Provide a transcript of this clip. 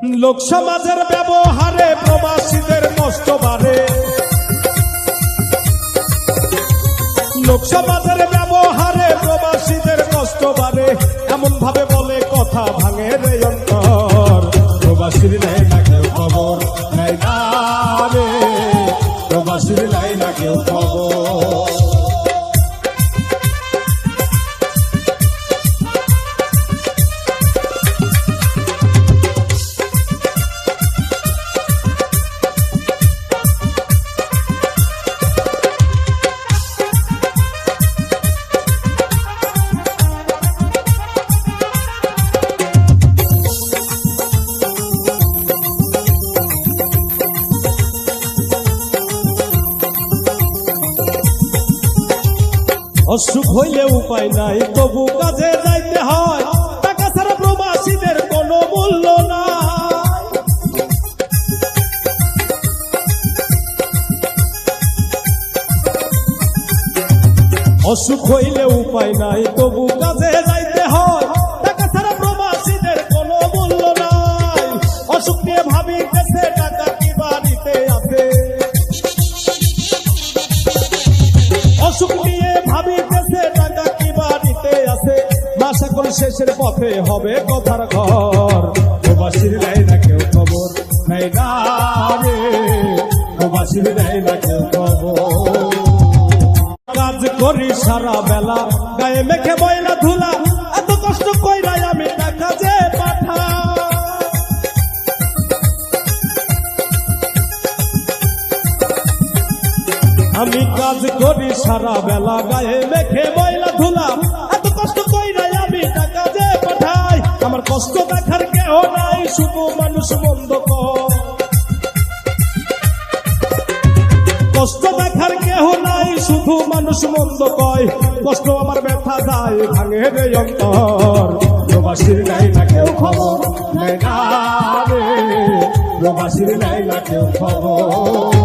লোক সমাজের ব্যবহারে প্রবাসীদের কষ্ট বাড়ে, লোক সমাজের ব্যবহারে প্রবাসীদের কষ্ট বাড়ে, এমন ভাবে বলে কথা ভাঙে রে অন্তর। প্রবাসীর নাই না কেউ খবর, নাই না রে প্রবাসীর নাই না কেউ খবর। অসুখ হইলে উপায় নাই, তবু কাজে যাইতে হয়, টাকা ছাড়া প্রবাসীদের কোনো মূল্য নাই। অসুখ হইলে উপায় নাই, তবু কাজে যাইতে হয়, টাকা ছাড়া প্রবাসীদের কোনো মূল্য নাই। অসুখ নিয়ে ভাবিতেছে টাকা কি বাড়িতে আছে, অসুখ নিয়ে ভাবিতেছে টাকা কি বাড়িতে আছে, আশা করি শেষের পথে হবে কথার ঘর। প্রবাসীর নাই না কেউ খবর, নাই না রে প্রবাসীর নাই না কেউ খবর। কাজ করি সারা বেলা, গায়ে মেখে ময়লা ধুলা, এত কষ্ট কইরাই আমি টাকা যে পাঠাই। আমি কাজ করি সারা বেলা, গায়ে মেখে ময়লা ধুলা, এত কষ্ট কইরাই আমি টাকা যে পাঠাই। আমার কষ্ট দেখার কেউ নাই, শুধু মানুষ মন্দ কয়। কষ্ট দেখার কেউ নাই, শুধু মানুষ মন্দ কয়। কষ্ট আমার ব্যথা যায় ভাঙে রে অন্তর। প্রবাসীর নাই না কেউ খবর, নাই না রে প্রবাসীর নাই না কেউ খবর।